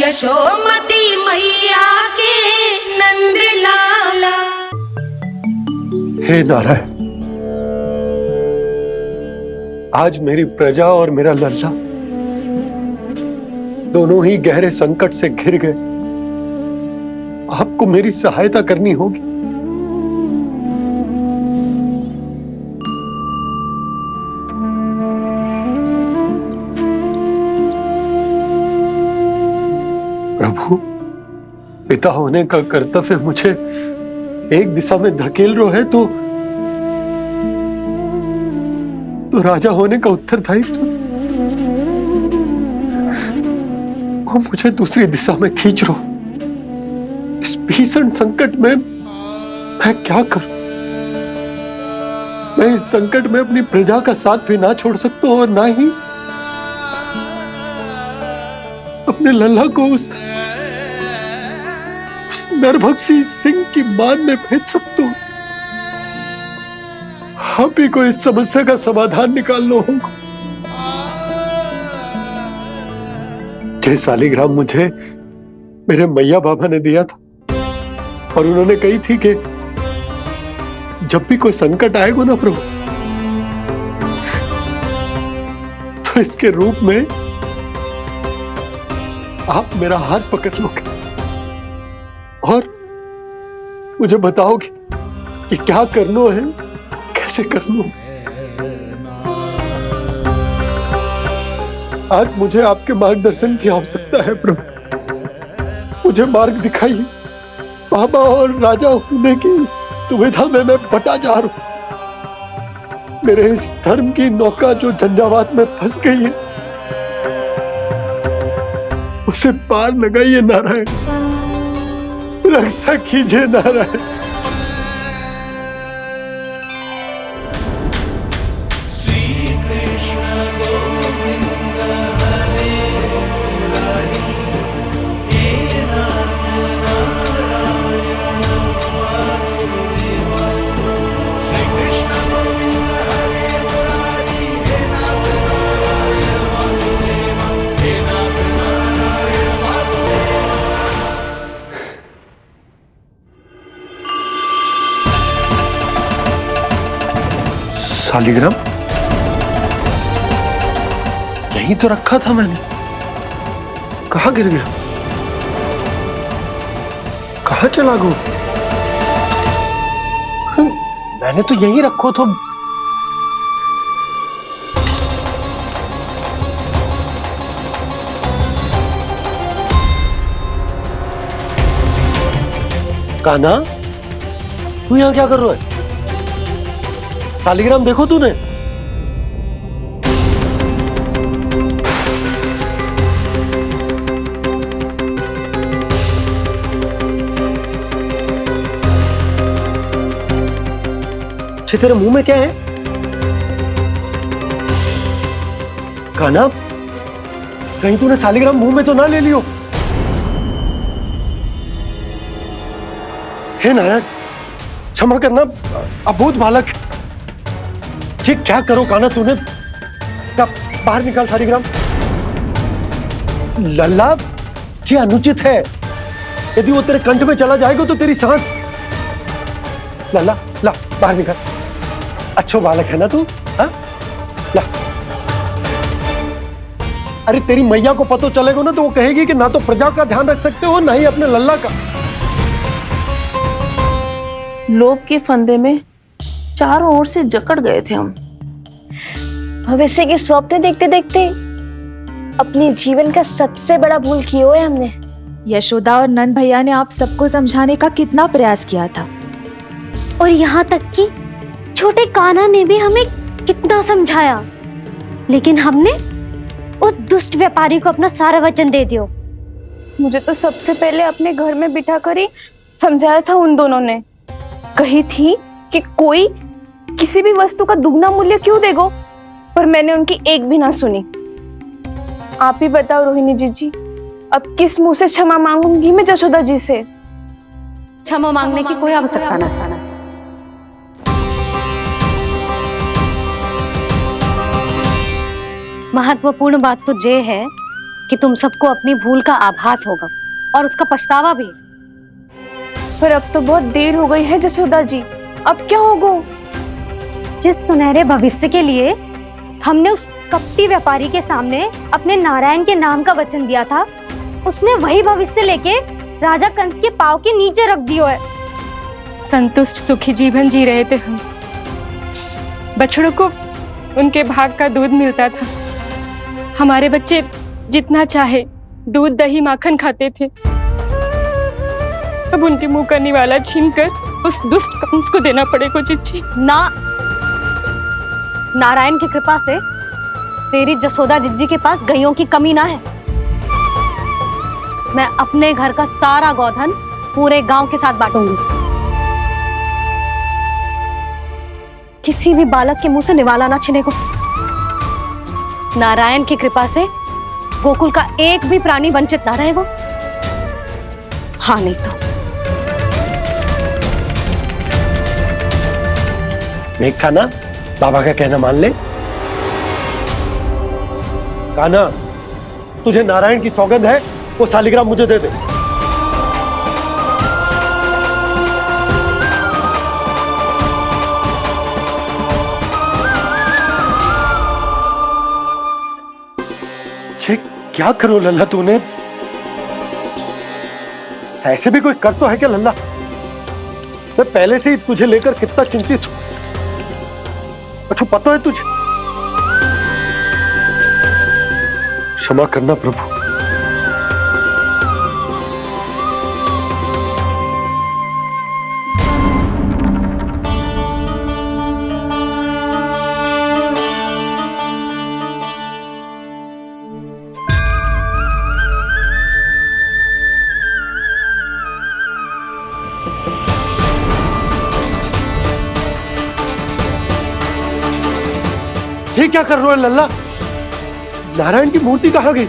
यशोमती मैया के नंद लाला। हे नारायण, आज मेरी प्रजा और मेरा लल्ला दोनों ही गहरे संकट से घिर गए। आपको मेरी सहायता करनी होगी। प्रभु, पिता होने का कर्तव्य मुझे एक दिशा में धकेल रहे है तो राजा होने का उत्तरदायित्व वो मुझे दूसरी दिशा में खींच रो। इस भीषण संकट में मैं क्या करूं? मैं इस संकट में अपनी प्रजा का साथ भी ना छोड़ सकता हूं और ना ही अपने लल्ला को उस नरभक्षी सिंह की मान में भेज सकता हूं। आप ही को इस समस्या का समाधान निकालना होगा। जय शालिग्राम मुझे मेरे मैया बाबा ने दिया था और उन्होंने कही थी कि जब भी कोई संकट आएगा ना प्रभु, तो इसके रूप में आप मेरा हाथ पकड़ लोगे और मुझे बताओगे कि क्या करना है, कैसे करना है। आज मुझे आपके मार्गदर्शन की आवश्यकता है प्रभु। मुझे मार्ग दिखाइए। बाबा और राजा होने की सुविधा में मैं बटा जा रहा हूं। मेरे इस धर्म की नौका जो झंझावात में फंस गई है, उसे पार लगाइए नारायण। रक्षा कीजिए नारायण। शालिग्राम यहीं तो रखा था मैंने। कहाँ गिर गया? कहाँ चला गया? मैंने तो यहीं रखो था। कान्हा, तू यहाँ क्या कर रहा है? शालिग्राम देखो तूने? तेरे मुंह में क्या है? कान्हा, कहीं तूने शालिग्राम मुंह में तो ना ले लियो? हे नारायण, क्षमा करना, अबोध बालक। जी क्या करो कान्हा तूने? बाहर निकाल शालिग्राम। लल्ला, जी अनुचित है। यदि वो तेरे कंठ में चला जाएगा तो तेरी सांस। लल्ला, ला बाहर निकाल। अच्छो बालक है ना तू? हाँ, ला। अरे तेरी मैया को पता चलेगा ना तो वो कहेगी कि ना तो प्रजा का ध्यान रख सकते हो ना ही अपने लल्ला का। लोभ के फंदे में चारों ओर से जकड़ गए थे हम। भविष्य के स्वप्न देखते देखते अपने जीवन का सबसे बड़ा भूल किया है हमने। यशोदा और नंद भैया ने आप सबको समझाने का कितना प्रयास किया था, और यहाँ तक कि छोटे कान्हा ने भी हमें कितना समझाया, लेकिन हमने उस दुष्ट व्यापारी को अपना सारा वचन दे दिया। मुझे तो सबसे पहले अपने घर में बिठा कर ही समझाया था उन दोनों ने। कही थी कि कोई किसी भी वस्तु का दुगना मूल्य क्यों देगा, पर मैंने उनकी एक भी ना सुनी। आप ही बताओ रोहिणी जी, अब किस मुंह से क्षमा मांगूंगी मैं जशोदा जी से? क्षमा मांगने की कोई आवश्यकता ना था। महत्वपूर्ण बात तो ये है कि तुम सबको अपनी भूल का आभास होगा और उसका पछतावा भी। पर अब तो बहुत देर हो गई है जसोदा जी, अब क्या होगा? जिस सुनहरे भविष्य के लिए हमने उस कपटी व्यापारी के सामने अपने नारायण के नाम का वचन दिया था, उसने वही भविष्य लेके राजा कंस के पांव के नीचे रख दियो है। संतुष्ट सुखी जीवन जी रहे थे हम। बछड़ों को उनके भाग का दूध मिलता था। हमारे बच्चे जितना चाहे दूध दही माखन खाते थे। अब उनके मुंह का निवाला छीनकर उस दुष्ट कंस को देना पड़ेगा चिच्ची। ना, नारायण की कृपा से तेरी जसोदा जिज्जी के पास गइयों की कमी ना है। मैं अपने घर का सारा गोधन पूरे गांव के साथ बांटूंगी। किसी भी बालक के मुंह से निवाला ना छिने को। नारायण की कृपा से गोकुल का एक भी प्राणी वंचित ना रहेगा। हाँ नहीं तो देख कान्हा, बाबा का कहना मान ले। कान्हा, तुझे नारायण की सौगंध है, वो शालिग्राम मुझे दे दे। छे, क्या करो लल्ला तूने? ऐसे भी कोई कर तो है क्या लल्ला? मैं पहले से ही तुझे लेकर कितना चिंतित हूं। अच्छा पता है तुझे? क्षमा करना प्रभु। ये क्या कर रहे हो लल्ला? नारायण की मूर्ति कहाँ गई?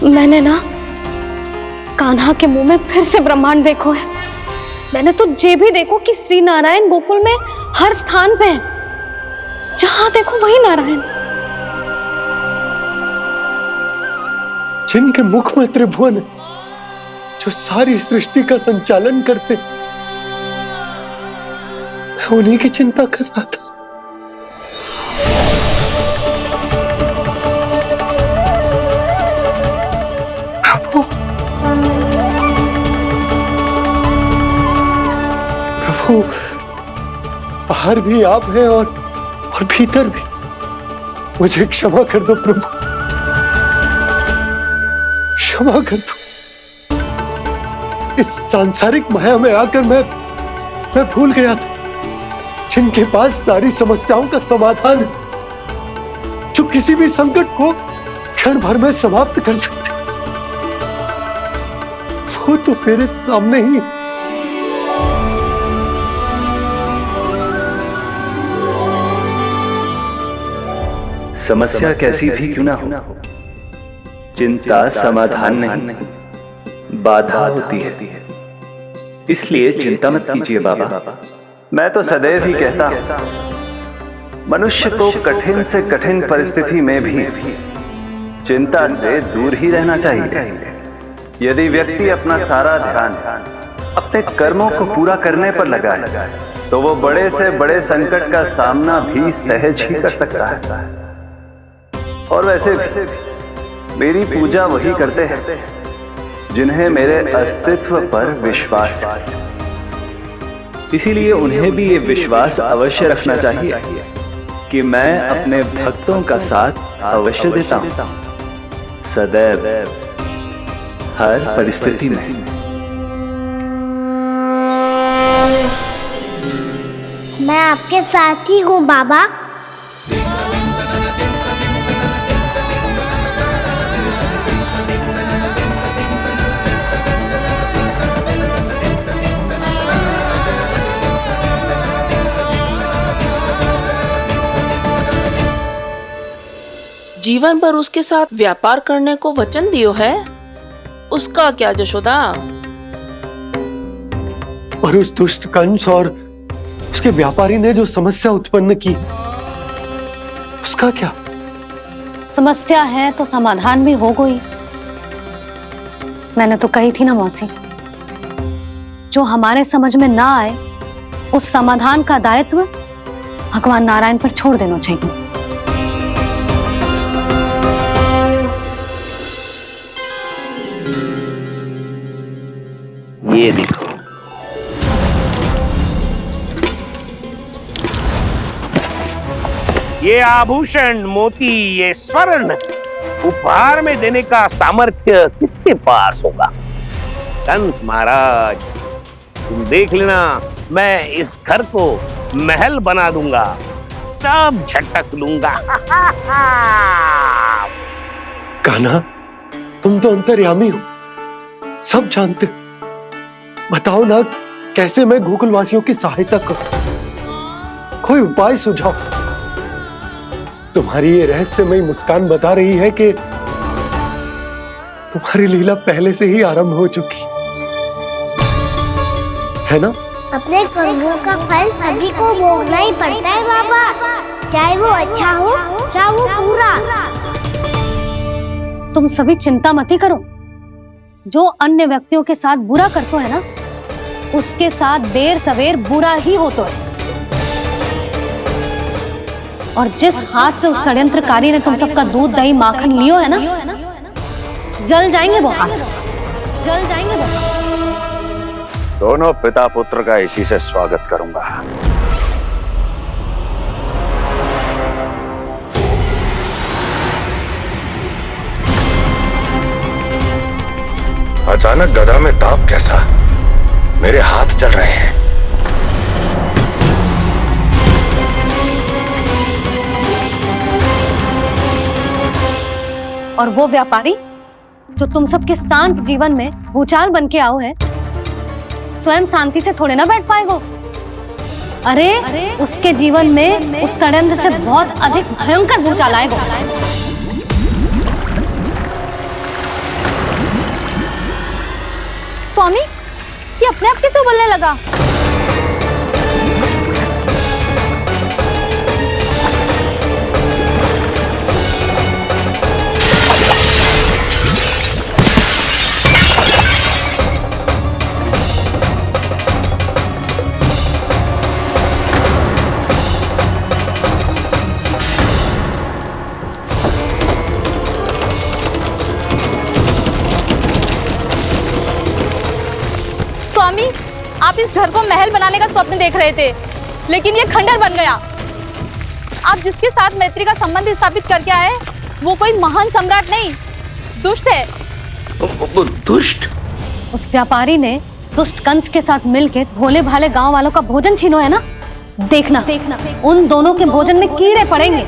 मैंने ना कान्हा के मुंह में फिर से ब्रह्मांड देखो है। मैंने तो ये भी देखो कि श्री नारायण गोकुल में हर स्थान पे है। जहां देखो वही नारायण। जिनके मुख में त्रिभुवन है, जो सारी सृष्टि का संचालन करते, मैं उन्हीं की चिंता कर रहा था। प्रभु, बाहर भी आप हैं और भीतर भी। मुझे क्षमा कर दो प्रभु, क्षमा कर दो। इस सांसारिक माया में आकर मैं भूल गया था, जिनके पास सारी समस्याओं का समाधान है, जो किसी भी संकट को क्षण भर में समाप्त कर सकते, वो तो मेरे सामने ही। समस्या कैसी भी क्यों ना हो, चिंता समाधान नहीं, बाधा होती है। इसलिए चिंता मत कीजिए बाबा। मैं तो सदैव ही कहता हूं, मनुष्य को कठिन से कठिन परिस्थिति में भी चिंता से दूर ही रहना चाहिए। यदि व्यक्ति अपना सारा ध्यान अपने कर्मों को पूरा करने पर लगाए, तो वो बड़े से बड़े संकट का सामना भी सहज ही कर सकता है। और वैसे भी मेरी पूजा वही करते हैं जिन्हें मेरे अस्तित्व पर विश्वास है। इसीलिए उन्हें भी ये विश्वास अवश्य रखना चाहिए कि मैं अपने भक्तों का साथ अवश्य देता हूं, सदैव, हर परिस्थिति में। मैं आपके साथ ही हूँ बाबा। जीवन भर उसके साथ व्यापार करने को वचन दियो है, उसका क्या यशोदा? और उस दुष्ट कंस और उसके व्यापारी ने जो समस्या उत्पन्न की, उसका क्या? समस्या है तो समाधान भी हो गई। मैंने तो कही थी ना मौसी, जो हमारे समझ में ना आए उस समाधान का दायित्व भगवान नारायण पर छोड़ देना चाहिए। ये देखो, ये आभूषण, मोती, ये स्वर्ण उपहार में देने का सामर्थ्य किसके पास होगा? कंस महाराज, तुम देख लेना, मैं इस घर को महल बना दूंगा, सब झटक लूंगा। कान्हा, तुम तो अंतर्यामी हो, सब जानते हो। बताओ ना, कैसे मैं गोकुलवासियों की सहायता करूं? कोई उपाय सुझाओ। तुम्हारी ये रहस्यमयी मुस्कान बता रही है कि तुम्हारी लीला पहले से ही आरंभ हो चुकी है ना? अपने कर्मों का फल सभी को भोगना ही पड़ता है बाबा, चाहे वो अच्छा हो चाहे वो बुरा। तुम सभी चिंता मत करो। जो अन्य व्यक्तियों के साथ बुरा करते है ना, उसके साथ देर सवेर बुरा ही होता है। और जिस हाथ से उस षड्यंत्रकारी ने तुम सबका दूध दही माखन लियो है ना, जल जाएंगे वो हाथ, जल जाएंगे वो हाथ। दोनों पिता पुत्र का इसी से स्वागत करूंगा। अचानक गदा में ताप कैसा? मेरे हाथ जल रहे हैं। और वो व्यापारी जो तुम सबके शांत जीवन में भूचाल बन के आओ है, स्वयं शांति से थोड़े ना बैठ पाएगो। अरे उसके जीवन में उस षड्यंत्र से बहुत अधिक भयंकर भूचाल आएगा। स्वामी, ये अपने आप कैसे उबलने लगा? स्वामी, आप इस घर को महल बनाने का स्वप्न देख रहे थे, लेकिन ये खंडर बन गया। आप जिसके साथ मैत्री का संबंध स्थापित करके आए, वो कोई महान सम्राट नहीं, दुष्ट है। दुष्ट? उस व्यापारी ने दुष्ट कंस के साथ मिलकर भोले भाले गांव वालों का भोजन छीनो है ना। देखना उन दोनों के भोजन में कीड़े पड़ेंगे।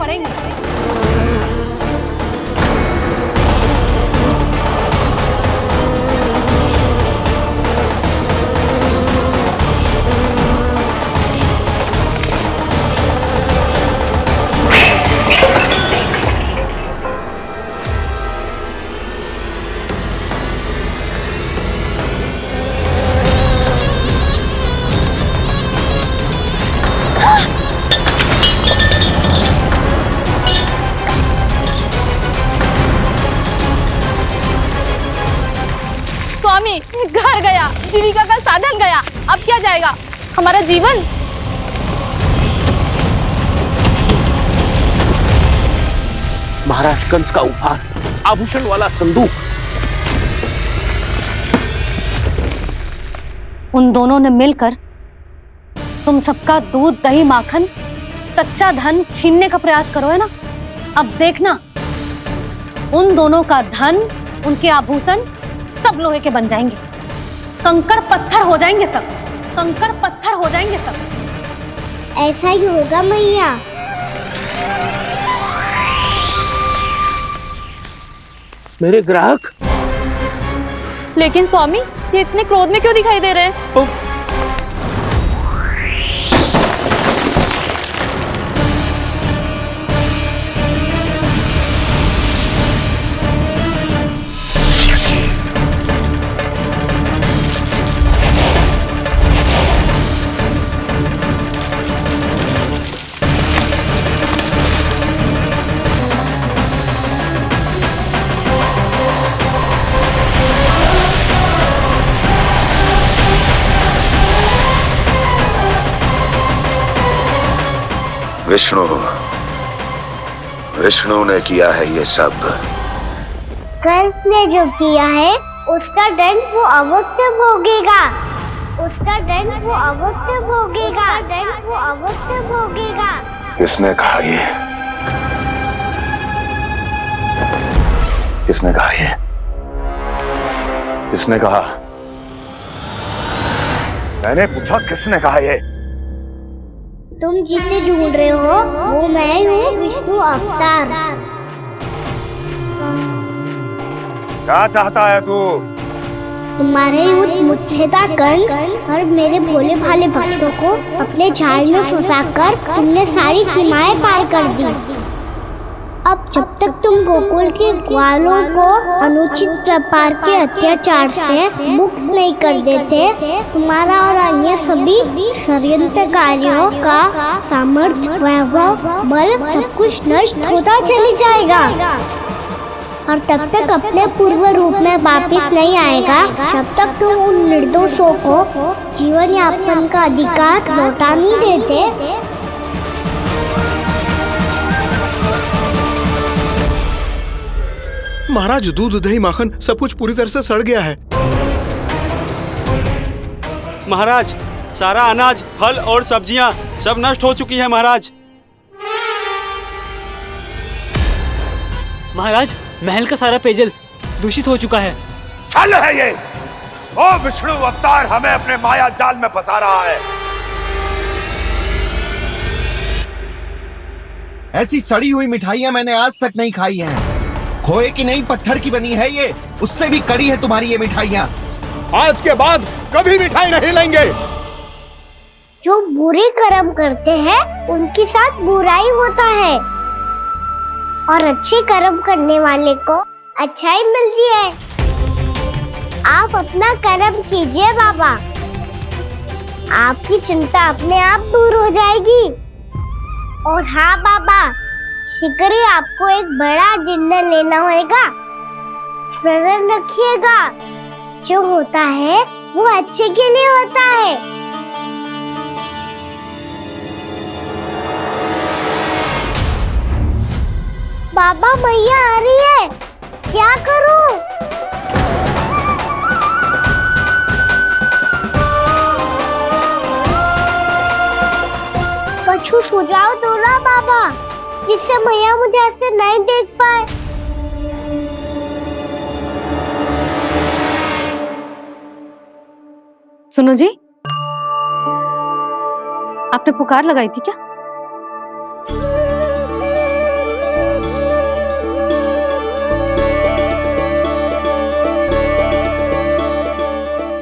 स्वामी, घर गया, जीविका का साधन गया, अब क्या जाएगा हमारा जीवन? महाराज कंस का उपहार, आभूषण वाला संदूक, उन दोनों ने मिलकर तुम सबका दूध दही माखन सच्चा धन छीनने का प्रयास करो, है ना? अब देखना, उन दोनों का धन, उनके आभूषण सब लोहे के बन जाएंगे, कंकड़ पत्थर हो जाएंगे सब, कंकड़ पत्थर हो जाएंगे सब। ऐसा ही होगा मैया। मेरे ग्राहक। लेकिन स्वामी, ये इतने क्रोध में क्यों दिखाई दे रहे हैं? विष्णु ने किया है ये सब। कंस ने जो किया है उसका दंड वो अवश्य भोगेगा, उसका दंड वो अवश्य भोगेगा, दंड वो अवश्य भोगेगा। किसने कहा ये? किसने कहा ये? किसने कहा? मैंने पूछा किसने कहा ये? तुम जिसे ढूंढ रहे हो वो मैं हूँ, विष्णु अवतार। क्या चाहता है तू? तुम्हारे युद्ध मुझसे था कंस, और मेरे भोले भाले भक्तों को अपने जाल में फंसाकर तुमने सारी सीमाएं पार कर दी। अब जब तक तुम गोकुल के ग्वालों को अनुचित प्रकार के अत्याचार से मुक्त नहीं कर देते, तुम्हारा और अन्य सभी षड्यंत्रकारियों का सामर्थ्य, वैभव, बल सब कुछ नष्ट होता चली जाएगा, और तब तक अपने पूर्व रूप में वापिस नहीं आएगा जब तक तुम उन निर्दोषों को जीवन यापन का अधिकार लौटा नहीं देते। महाराज, दूध दही माखन सब कुछ पूरी तरह से सड़ गया है। महाराज, सारा अनाज, फल और सब्जियां सब नष्ट हो चुकी है महाराज। महाराज, महल का सारा पेयजल दूषित हो चुका है। छल है ये। ओ विष्णु अवतार हमें अपने माया जाल में फंसा रहा है। ऐसी सड़ी हुई मिठाइयां मैंने आज तक नहीं खाई हैं। खोए की नहीं, पत्थर की बनी है ये, उससे भी कड़ी है तुम्हारी ये मिठाइयां। आज के बाद कभी मिठाई नहीं लेंगे। जो बुरे कर्म करते हैं उनके साथ बुराई होता है, और अच्छे कर्म करने वाले को अच्छाई मिलती है। आप अपना कर्म कीजिए बाबा, आपकी चिंता अपने आप दूर हो जाएगी। और हाँ बाबा, शीघ्र ही आपको एक बड़ा डिनर लेना होगा। स्मरण रखिएगा, जो होता है वो अच्छे के लिए होता है। बाबा, मैया आ रही है, क्या करूं? कछु सुझाव दो ना बाबा, जिससे मैया मुझे ऐसे नहीं देख पाए। सुनो जी, आपने पुकार लगाई थी क्या?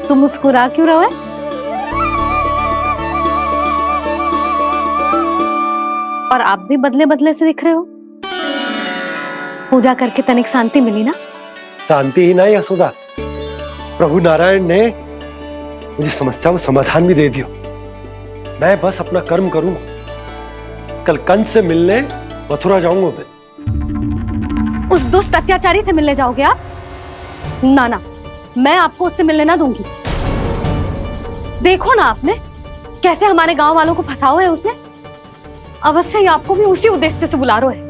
तुम मुस्कुरा क्यों रहे हो? और आप भी बदले बदले से दिख रहे हो। पूजा करके तनिक शांति मिली ना? शांति ही नहीं यशोदा, प्रभु नारायण ने मुझे समस्या को समाधान भी दे दिया। मैं बस अपना कर्म करूंगा। कल कंस से मिलने मथुरा जाऊंगा मैं। उस दुष्ट अत्याचारी से मिलने जाओगे आप? ना ना, मैं आपको उससे मिलने ना दूंगी। देखो ना आपने कैसे हमारे गांव वालों को फंसाओ है उसने। अवश्य ही आपको भी उसी उद्देश्य से बुला रहा है।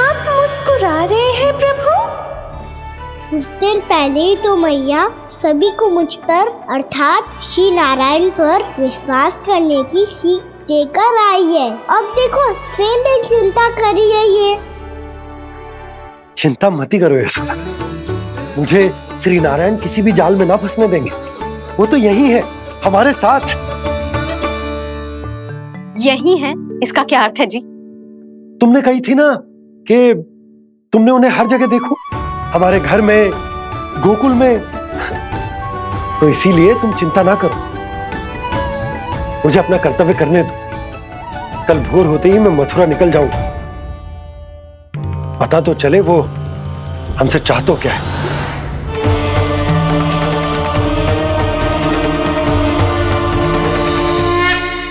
आप मुस्कुरा रहे हैं प्रभु? कुछ देर पहले ही तो मैया सभी को मुझ पर अर्थात श्री नारायण पर विश्वास करने की सीख देकर आई है। अब देखो स्वयं भी चिंता करी है ये। चिंता मत ही करो यशोदा, मुझे श्री नारायण किसी भी जाल में ना फंसने देंगे। वो तो यही है हमारे साथ। यही है, इसका क्या अर्थ है जी? तुमने कही थी ना कि तुमने उन्हें हर जगह देखो, हमारे घर में, गोकुल में, तो इसीलिए तुम चिंता ना करो, मुझे अपना कर्तव्य करने दो। कल भोर होते ही मैं मथुरा निकल जाऊंगा। पता तो चले वो हमसे चाहतो क्या है।